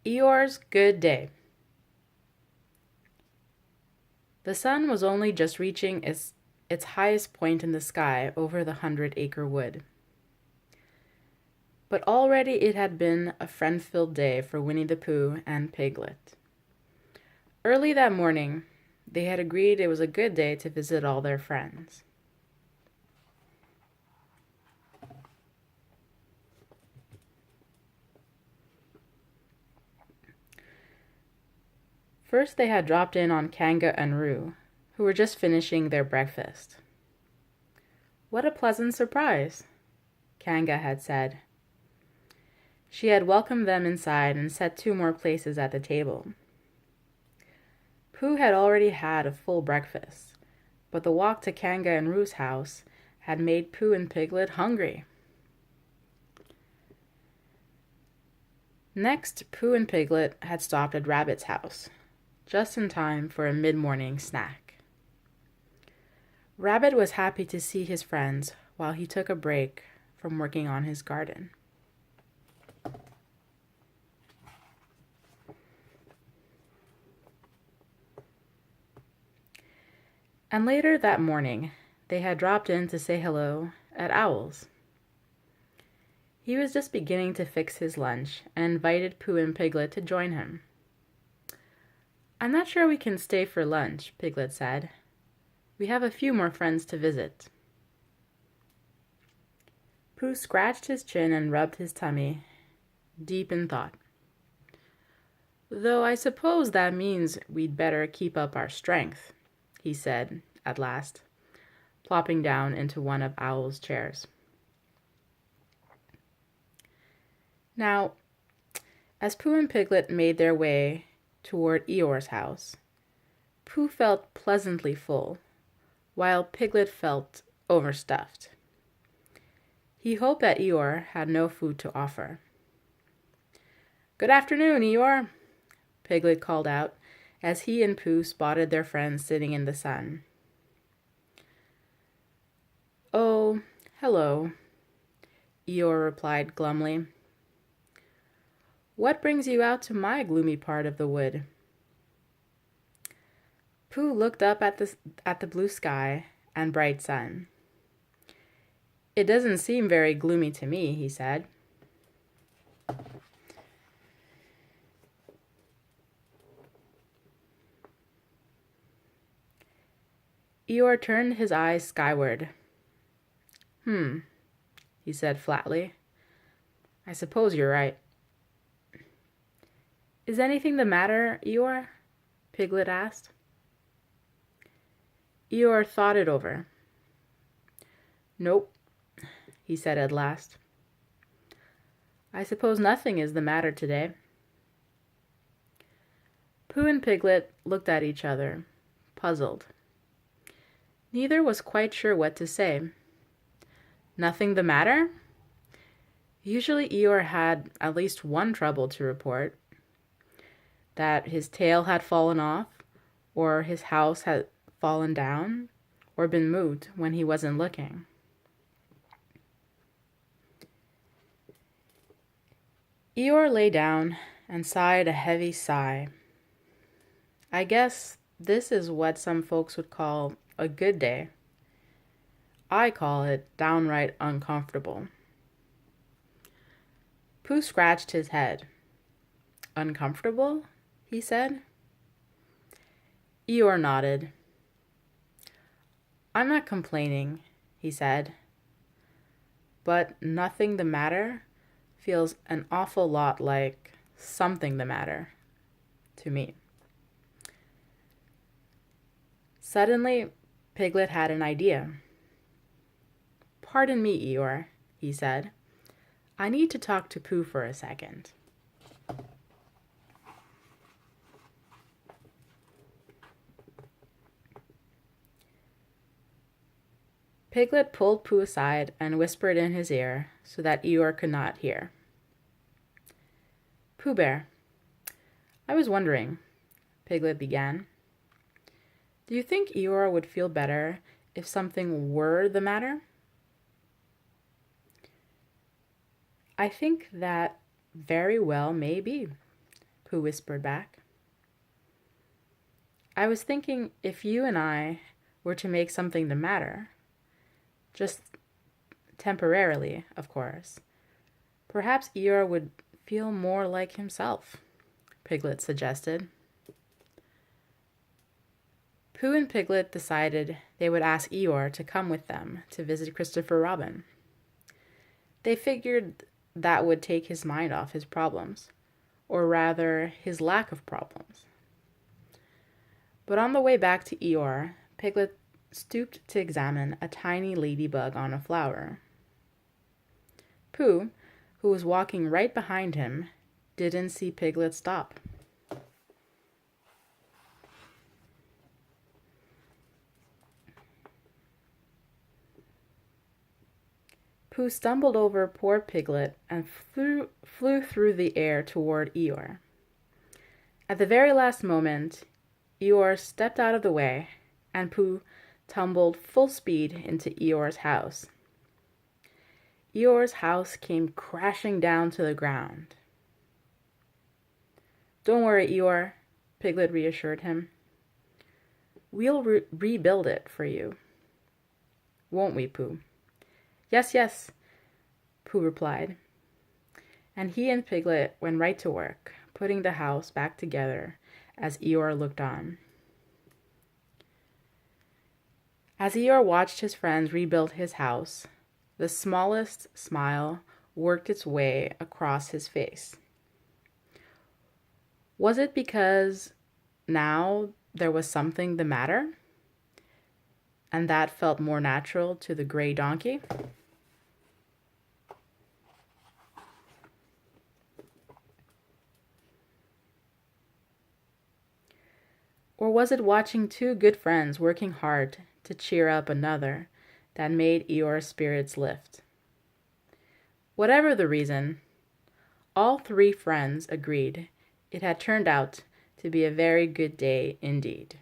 Eeyore's Good Day. The sun was only just reaching its highest point in the sky over the 100-acre wood. But already it had been a friend-filled day for Winnie the Pooh and Piglet. Early that morning, they had agreed it was a good day to visit all their friends. First, they had dropped in on Kanga and Roo, who were just finishing their breakfast. "What a pleasant surprise," Kanga had said. She had welcomed them inside and set 2 more places at the table. Pooh had already had a full breakfast, but the walk to Kanga and Roo's house had made Pooh and Piglet hungry. Next, Pooh and Piglet had stopped at Rabbit's house, just in time for a mid-morning snack. Rabbit was happy to see his friends while he took a break from working on his garden. And later that morning, they had dropped in to say hello at Owl's. He was just beginning to fix his lunch and invited Pooh and Piglet to join him. "I'm not sure we can stay for lunch," Piglet said. "We have a few more friends to visit." Pooh scratched his chin and rubbed his tummy, deep in thought. "Though I suppose that means we'd better keep up our strength," he said at last, plopping down into one of Owl's chairs. Now, as Pooh and Piglet made their way toward Eeyores' house, Pooh felt pleasantly full, while Piglet felt overstuffed. He hoped that Eeyore had no food to offer. "Good afternoon, Eeyore," Piglet called out as he and Pooh spotted their friends sitting in the sun. "Oh, hello," Eeyore replied glumly. "What brings you out to my gloomy part of the wood?" Pooh looked up at the blue sky and bright sun. "It doesn't seem very gloomy to me," he said. Eeyore turned his eyes skyward. He said flatly. "I suppose you're right." "Is anything the matter, Eeyore?" Piglet asked. Eeyore thought it over. "Nope," he said at last. "I suppose nothing is the matter today." Pooh and Piglet looked at each other, puzzled. Neither was quite sure what to say. Nothing the matter? Usually Eeyore had at least one trouble to report. That his tail had fallen off, or his house had fallen down, or been moved when he wasn't looking. Eeyore lay down and sighed a heavy sigh. "I guess this is what some folks would call a good day. I call it downright uncomfortable." Pooh scratched his head. "Uncomfortable?" he said. Eeyore nodded. "I'm not complaining," he said. "But nothing the matter feels an awful lot like something the matter to me." Suddenly, Piglet had an idea. "Pardon me, Eeyore," he said. "I need to talk to Pooh for a second." Piglet pulled Pooh aside and whispered in his ear so that Eeyore could not hear. "Pooh Bear, I was wondering," Piglet began. "Do you think Eeyore would feel better if something were the matter?" "I think that very well may be," Pooh whispered back. I was thinking if you and I were to make something the matter, just temporarily, of course, perhaps Eeyore would feel more like himself, Piglet suggested. Pooh and Piglet decided they would ask Eeyore to come with them to visit Christopher Robin. They figured that would take his mind off his problems, or rather, his lack of problems. But on the way back to Eeyore, Piglet stooped to examine a tiny ladybug on a flower. Pooh, who was walking right behind him, didn't see Piglet stop. Pooh stumbled over poor Piglet and flew through the air toward Eeyore. At the very last moment, Eeyore stepped out of the way, and Pooh tumbled full speed into Eeyores' house. Eeyores' house came crashing down to the ground. Don't worry, Eeyore, Piglet reassured him. We'll rebuild it for you. Won't we, Pooh? Yes, yes, Pooh replied. And he and Piglet went right to work, putting the house back together as Eeyore looked on. As Eeyore watched his friends rebuild his house, the smallest smile worked its way across his face. Was it because now there was something the matter? And that felt more natural to the gray donkey? Or was it watching two good friends working hard to cheer up another that made Eeyore's spirits lift? Whatever the reason, all three friends agreed it had turned out to be a very good day indeed.